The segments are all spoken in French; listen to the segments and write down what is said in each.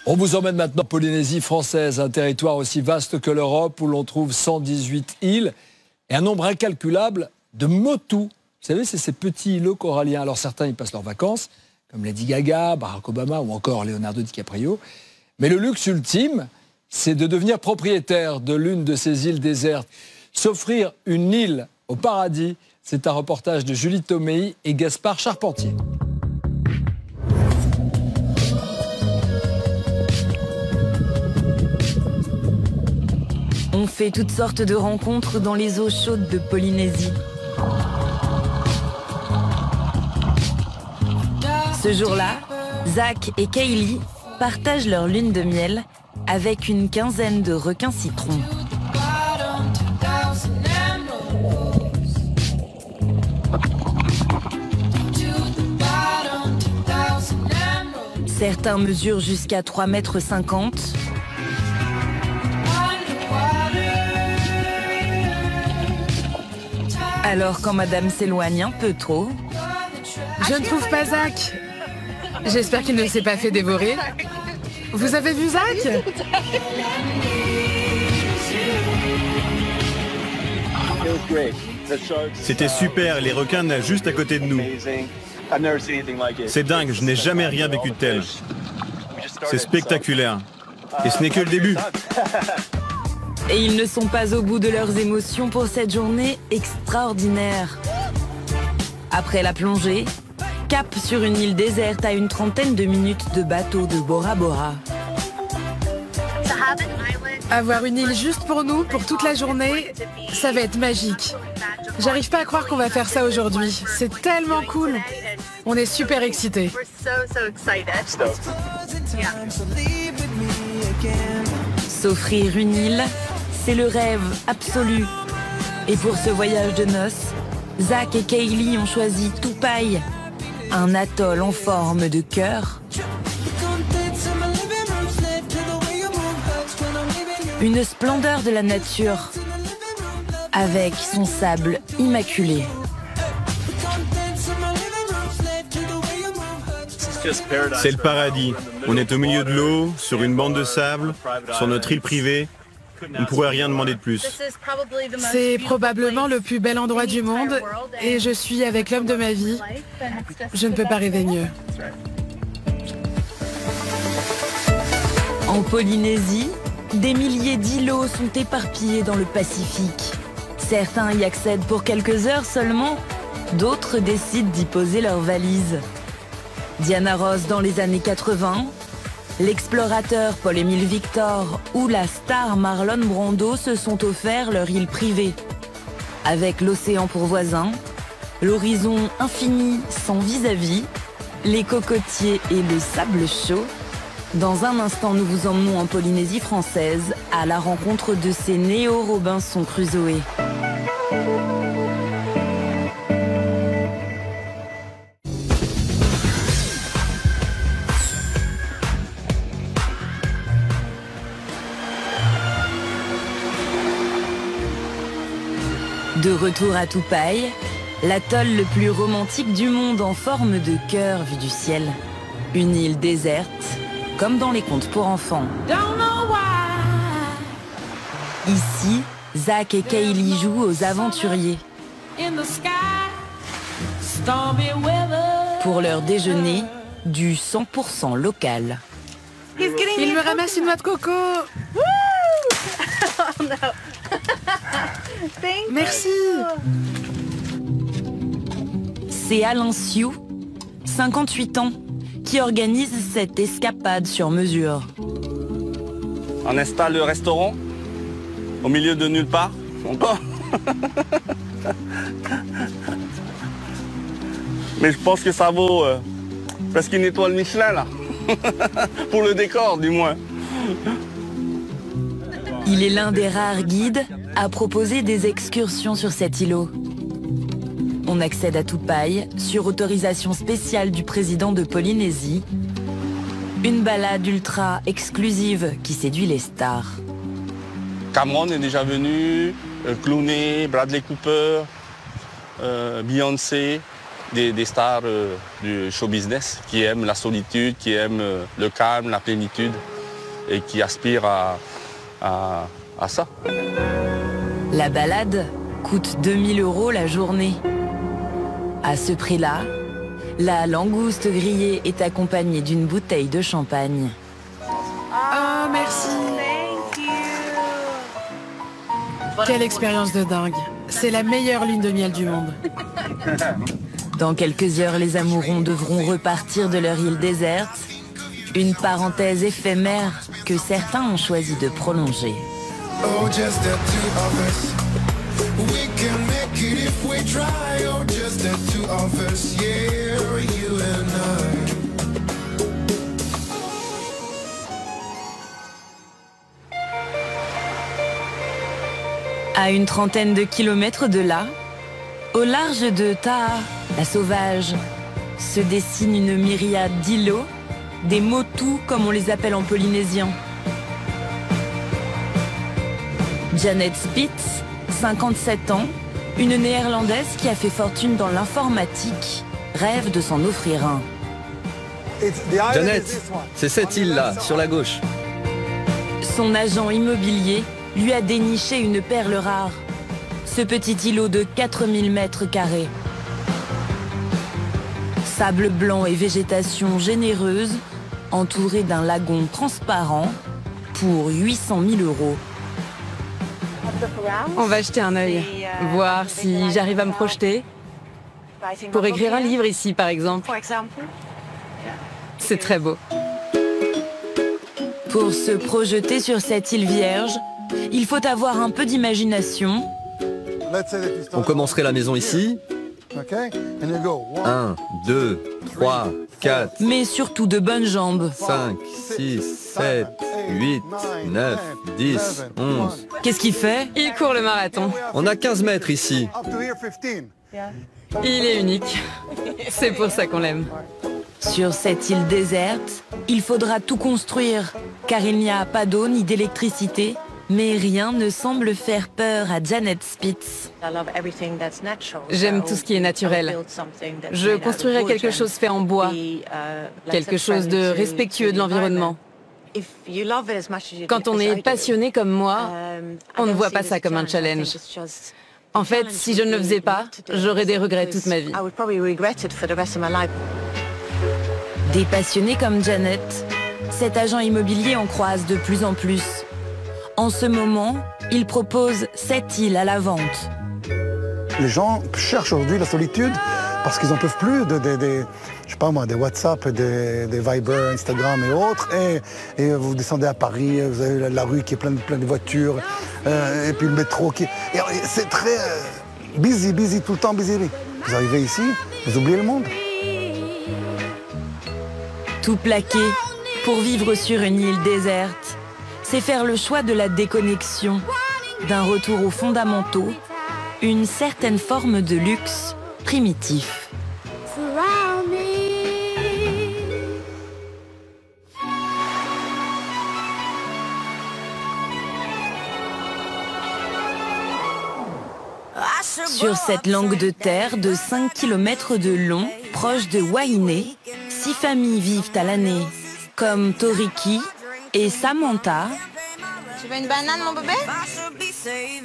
On vous emmène maintenant en Polynésie française, un territoire aussi vaste que l'Europe où l'on trouve 118 îles et un nombre incalculable de motus. Vous savez, c'est ces petits îlots coralliens. Alors certains y passent leurs vacances, comme Lady Gaga, Barack Obama ou encore Leonardo DiCaprio. Mais le luxe ultime, c'est de devenir propriétaire de l'une de ces îles désertes. S'offrir une île au paradis, c'est un reportage de Julie Tomei et Gaspard Charpentier. On fait toutes sortes de rencontres dans les eaux chaudes de Polynésie. Ce jour-là, Zach et Kaylee partagent leur lune de miel avec une quinzaine de requins citrons. Certains mesurent jusqu'à 3,50 m. Alors quand madame s'éloigne un peu trop... Je ne trouve pas Zach. J'espère qu'il ne s'est pas fait dévorer. Vous avez vu Zach? C'était super, les requins nagent juste à côté de nous. C'est dingue, je n'ai jamais rien vécu de tel. C'est spectaculaire. Et ce n'est que le début. Et ils ne sont pas au bout de leurs émotions pour cette journée extraordinaire. Après la plongée, cap sur une île déserte à une trentaine de minutes de bateau de Bora Bora. Avoir une île juste pour nous, pour toute la journée, ça va être magique. J'arrive pas à croire qu'on va faire ça aujourd'hui. C'est tellement cool. On est super excités. S'offrir une île, c'est le rêve absolu. Et pour ce voyage de noces, Zach et Kaylee ont choisi Tupai, un atoll en forme de cœur. Une splendeur de la nature, avec son sable immaculé. C'est le paradis. On est au milieu de l'eau, sur une bande de sable, sur notre île privée. On ne pourrait rien demander de plus. C'est probablement le plus bel endroit du monde et je suis avec l'homme de ma vie. Je ne peux pas rêver mieux. En Polynésie, des milliers d'îlots sont éparpillés dans le Pacifique. Certains y accèdent pour quelques heures seulement, d'autres décident d'y poser leurs valises. Diana Ross dans les années 80, l'explorateur Paul-Émile Victor ou la star Marlon Brando se sont offerts leur île privée. Avec l'océan pour voisin, l'horizon infini sans vis-à-vis, les cocotiers et le sable chaud, dans un instant nous vous emmenons en Polynésie française à la rencontre de ces néo-Robinson Crusoe. De retour à Tupai, l'atoll le plus romantique du monde en forme de cœur vu du ciel. Une île déserte, comme dans les contes pour enfants. Ici, Zach et Kaylee jouent aux aventuriers. Pour leur déjeuner, du 100% local. Il me ramasse une noix de coco. Merci. C'est Alain Sioux, 58 ans, qui organise cette escapade sur mesure. On installe le restaurant au milieu de nulle part. Encore. Mais je pense que ça vaut presque une étoile Michelin là. Pour le décor du moins. Il est l'un des rares guides à proposer des excursions sur cet îlot. On accède à Tupai sur autorisation spéciale du président de Polynésie. Une balade ultra exclusive qui séduit les stars. Cameron est déjà venu, Clooney, Bradley Cooper, Beyoncé, des stars du show business qui aiment la solitude, qui aiment le calme, la plénitude. et qui aspirent à ça. La balade coûte 2000 € la journée. À ce prix-là, la langouste grillée est accompagnée d'une bouteille de champagne. Ah, merci. Quelle expérience de dingue. C'est la meilleure lune de miel du monde. Dans quelques heures, les amourons devront repartir de leur île déserte. Une parenthèse éphémère que certains ont choisi de prolonger. Oh, just the two of us. We can make it if we try. Oh, just the two of us. Yeah, you and I. À une trentaine de kilomètres de là, au large de Taha, la sauvage, se dessine une myriade d'îlots, des motus comme on les appelle en polynésien. Janet Spitz, 57 ans, une néerlandaise qui a fait fortune dans l'informatique, rêve de s'en offrir un. Janet, c'est cette île-là, sur la gauche. Son agent immobilier lui a déniché une perle rare, ce petit îlot de 4000 mètres carrés. Sable blanc et végétation généreuse, entouré d'un lagon transparent, pour 800 000 €. On va jeter un œil, voir si j'arrive à me projeter. Pour écrire un livre ici, par exemple. C'est très beau. Pour se projeter sur cette île vierge, il faut avoir un peu d'imagination. On commencerait la maison ici. 1, 2, 3, 4, Mais surtout de bonnes jambes. 5, 6, 7, 8, 9, 10, 11. Qu'est-ce qu'il fait? Il court le marathon. On a 15 mètres ici. Il est unique. C'est pour ça qu'on l'aime. Sur cette île déserte, il faudra tout construire, car il n'y a pas d'eau ni d'électricité. Mais rien ne semble faire peur à Janet Spitz. J'aime tout ce qui est naturel. Je construirais quelque chose fait en bois, quelque chose de respectueux de l'environnement. Quand on est passionné comme moi, on ne voit pas ça comme un challenge. En fait, si je ne le faisais pas, j'aurais des regrets toute ma vie. Des passionnés comme Janet, cet agent immobilier en croise de plus en plus. En ce moment, il propose 7 îles à la vente. Les gens cherchent aujourd'hui la solitude parce qu'ils n'en peuvent plus je sais pas moi, des WhatsApp, des Viber, Instagram et autres. Et vous descendez à Paris, vous avez la rue qui est pleine de voitures, et puis le métro qui... C'est très busy, tout le temps busy. Vous arrivez ici, vous oubliez le monde. Tout plaqué pour vivre sur une île déserte, c'est faire le choix de la déconnexion, d'un retour aux fondamentaux, une certaine forme de luxe primitif. Sur cette langue de terre de 5 km de long, proche de Wainé, 6 familles vivent à l'année, comme Toriki et Samantha. Tu veux une banane, mon bébé?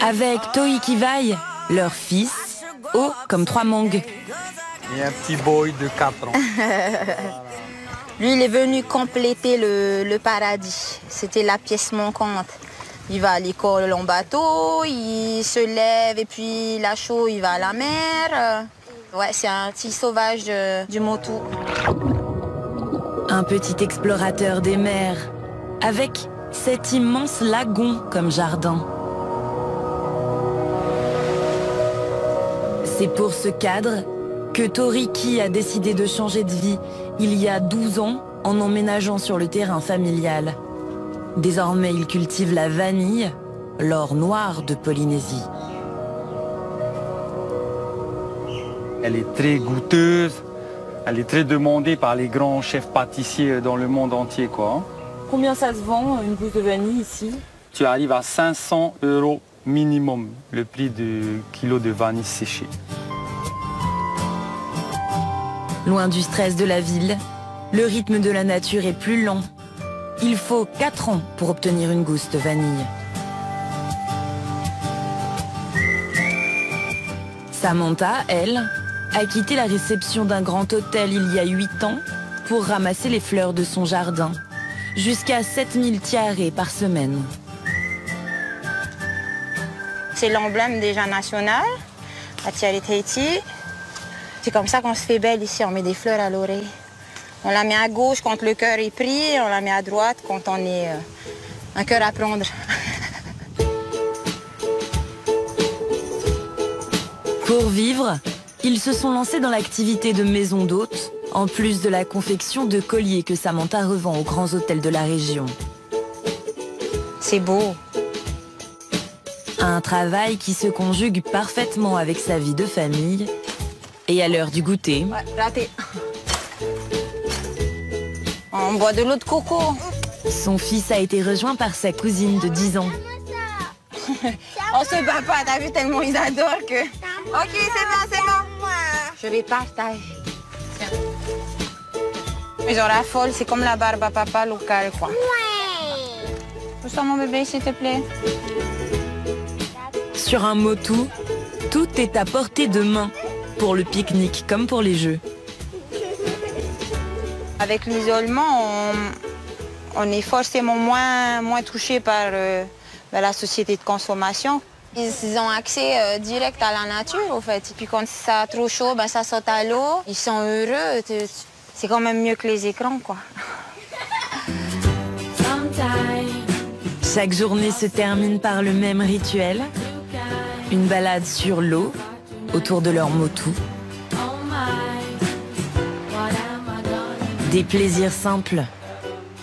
Avec Toikivai, leur fils, haut comme 3 mangues. Et un petit boy de 4 ans. Lui, il est venu compléter le paradis. C'était la pièce manquante. Il va à l'école en bateau, il se lève et puis il a chaud, il va à la mer. Ouais, c'est un petit sauvage du Motu. Un petit explorateur des mers, avec cet immense lagon comme jardin. C'est pour ce cadre que Toriki a décidé de changer de vie il y a 12 ans en emménageant sur le terrain familial. Désormais, il cultive la vanille, l'or noir de Polynésie. Elle est très goûteuse, elle est très demandée par les grands chefs pâtissiers dans le monde entier, quoi. Combien ça se vend, une gousse de vanille ici? Tu arrives à 500 € minimum, le prix du kilo de vanille séchée. Loin du stress de la ville, le rythme de la nature est plus lent. Il faut 4 ans pour obtenir une gousse de vanille. Samantha, elle, a quitté la réception d'un grand hôtel il y a 8 ans pour ramasser les fleurs de son jardin. Jusqu'à 7000 tiare par semaine. C'est l'emblème déjà national, la tiare Tahiti. C'est comme ça qu'on se fait belle ici, on met des fleurs à l'oreille. On la met à gauche quand le cœur est pris, on la met à droite quand on est un cœur à prendre. Pour vivre, ils se sont lancés dans l'activité de maison d'hôtes, en plus de la confection de colliers que Samantha revend aux grands hôtels de la région. C'est beau. Un travail qui se conjugue parfaitement avec sa vie de famille. Et à l'heure du goûter... Ouais, raté. On boit de l'eau de coco. Son fils a été rejoint par sa cousine de 10 ans. On se bat pas, t'as vu tellement ils adorent que... Ok, c'est bon. Je les partage. Ils en raffolent, c'est comme la barbe à papa locale, quoi. Où sont mon bébé, s'il te plaît? Sur un motu, tout est à portée de main, pour le pique-nique comme pour les jeux. Avec l'isolement, on est forcément moins touché par la société de consommation. Ils ont accès direct à la nature, au fait. Et puis quand ça a trop chaud, ben, ça saute à l'eau. Ils sont heureux. C'est quand même mieux que les écrans, quoi. Chaque journée se termine par le même rituel. Une balade sur l'eau, autour de leur motu. Des plaisirs simples.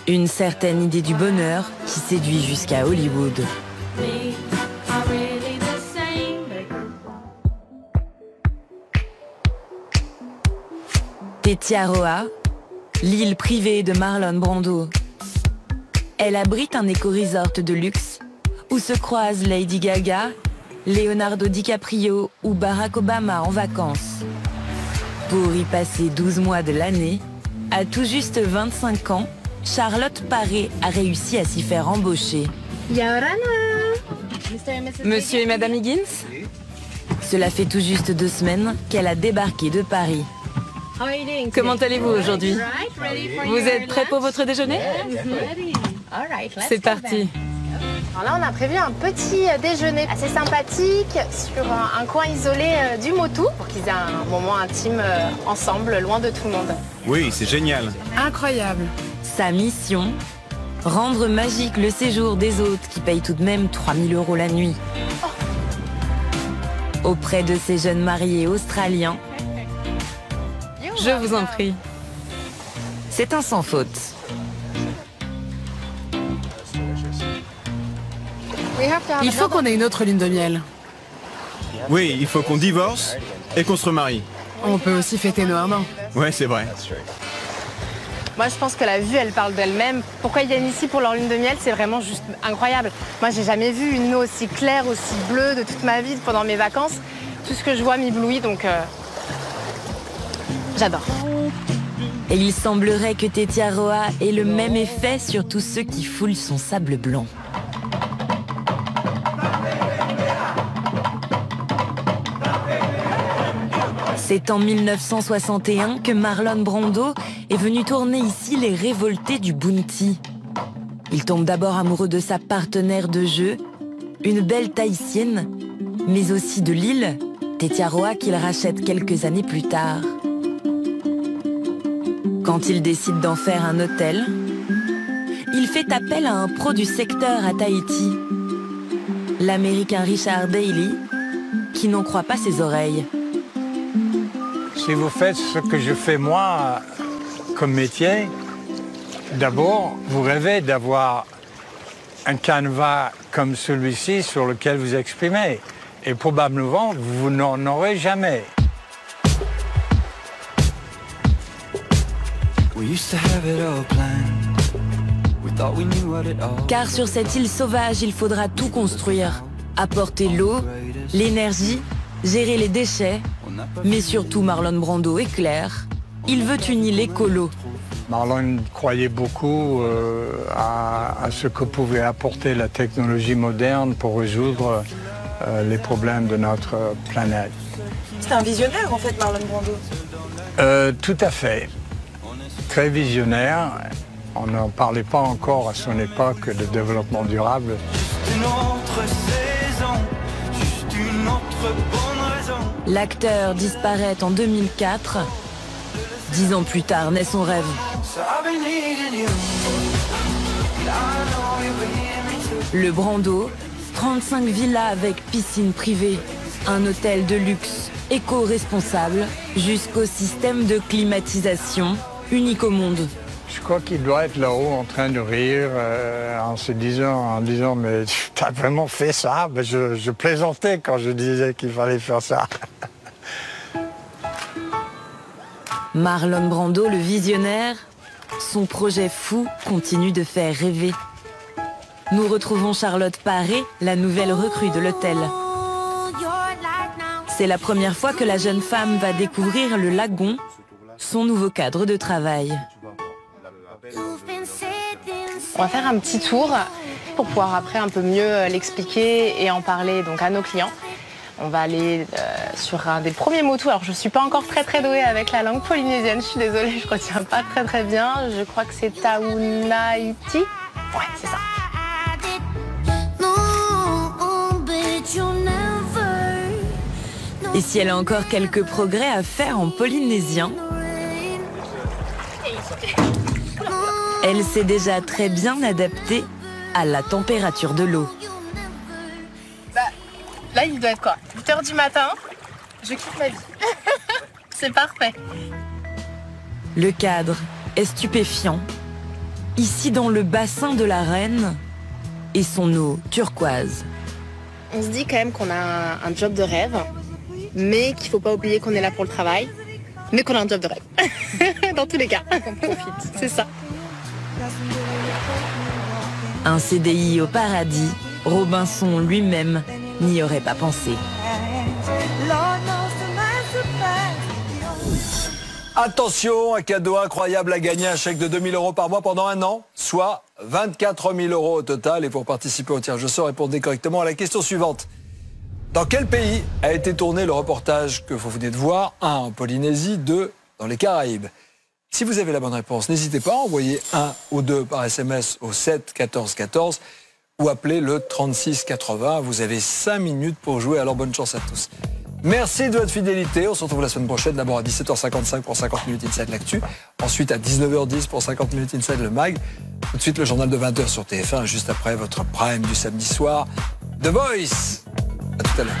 Une certaine idée du bonheur qui séduit jusqu'à Hollywood. Tetiaroa, l'île privée de Marlon Brando. Elle abrite un éco-resort de luxe où se croisent Lady Gaga, Leonardo DiCaprio ou Barack Obama en vacances. Pour y passer 12 mois de l'année, à tout juste 25 ans, Charlotte Paré a réussi à s'y faire embaucher. Monsieur et Madame Higgins? Cela fait tout juste 2 semaines qu'elle a débarqué de Paris. Comment allez-vous aujourd'hui? Vous êtes prêts pour votre déjeuner? C'est parti. Alors là, on a prévu un petit déjeuner assez sympathique sur un coin isolé du motu pour qu'ils aient un moment intime ensemble, loin de tout le monde. Oui, c'est génial. Incroyable. Sa mission, rendre magique le séjour des hôtes qui payent tout de même 3000 € la nuit. Auprès de ces jeunes mariés australiens, je vous en prie. C'est un sans faute. Il faut qu'on ait une autre lune de miel. Oui, il faut qu'on divorce et qu'on se remarie. On peut aussi fêter nos 1 an. Ouais, c'est vrai. Moi, je pense que la vue, elle parle d'elle-même. Pourquoi ils viennent ici pour leur lune de miel, c'est vraiment juste incroyable. Moi, j'ai jamais vu une eau aussi claire, aussi bleue de toute ma vie pendant mes vacances. Tout ce que je vois m'éblouit, donc j'adore. Et il semblerait que Tetiaroa ait le même effet sur tous ceux qui foulent son sable blanc. C'est en 1961 que Marlon Brando est venu tourner ici Les Révoltés du Bounty. Il tombe d'abord amoureux de sa partenaire de jeu, une belle Tahitienne, mais aussi de l'île, Tetiaroa, qu'il rachète quelques années plus tard. Quand il décide d'en faire un hôtel, il fait appel à un pro du secteur à Tahiti, l'Américain Richard Daly, qui n'en croit pas ses oreilles. Si vous faites ce que je fais moi comme métier, d'abord, vous rêvez d'avoir un canevas comme celui-ci sur lequel vous exprimez. Et probablement, vous n'en aurez jamais. Car sur cette île sauvage, il faudra tout construire. Apporter l'eau, l'énergie, gérer les déchets. Mais surtout, Marlon Brando est clair. Il veut une île écolo. Marlon croyait beaucoup à ce que pouvait apporter la technologie moderne pour résoudre les problèmes de notre planète. C'était un visionnaire en fait, Marlon Brando. Tout à fait. Très visionnaire. On n'en parlait pas encore à son époque de développement durable. Juste une autre saison, juste une autre bonne raison. L'acteur disparaît en 2004. 10 ans plus tard naît son rêve. Le Brando, 35 villas avec piscine privée, un hôtel de luxe éco-responsable, jusqu'au système de climatisation unique au monde. Je crois qu'il doit être là-haut en train de rire en disant mais t'as vraiment fait ça? Ben, je plaisantais quand je disais qu'il fallait faire ça. Marlon Brando, le visionnaire, son projet fou continue de faire rêver. Nous retrouvons Charlotte Paré, la nouvelle recrue de l'hôtel. C'est la première fois que la jeune femme va découvrir le lagon, son nouveau cadre de travail. On va faire un petit tour pour pouvoir après un peu mieux l'expliquer et en parler donc à nos clients. On va aller sur un des premiers mots tout. Alors je suis pas encore très douée avec la langue polynésienne, je suis désolée, je retiens pas très bien. Je crois que c'est Taounai'ti. Ouais, c'est ça. Et si elle a encore quelques progrès à faire en polynésien, elle s'est déjà très bien adaptée à la température de l'eau. Là, il doit être quoi? 8h du matin, je kiffe ma vie. C'est parfait. Le cadre est stupéfiant. Ici, dans le bassin de la Reine et son eau turquoise. On se dit quand même qu'on a un job de rêve, mais qu'il ne faut pas oublier qu'on est là pour le travail, mais qu'on a un job de rêve. Dans tous les cas, on profite, c'est ça. Un CDI au paradis, Robinson lui-même n'y aurait pas pensé. Attention, un cadeau incroyable à gagner, un chèque de 2 000 € par mois pendant un an, soit 24 000 € au total. Et pour participer au tirage au sort, répondez correctement à la question suivante. Dans quel pays a été tourné le reportage que vous venez de voir? 1 en Polynésie, 2 dans les Caraïbes. Si vous avez la bonne réponse, n'hésitez pas à envoyer 1 ou 2 par SMS au 7 14 14 ou appelez le 36 80. Vous avez 5 minutes pour jouer, alors bonne chance à tous. Merci de votre fidélité. On se retrouve la semaine prochaine, d'abord à 17h55 pour 50 minutes Inside l'actu. Ensuite à 19h10 pour 50 minutes Inside le mag. Tout de suite le journal de 20h sur TF1, juste après votre prime du samedi soir. The Voice. À tout à l'heure.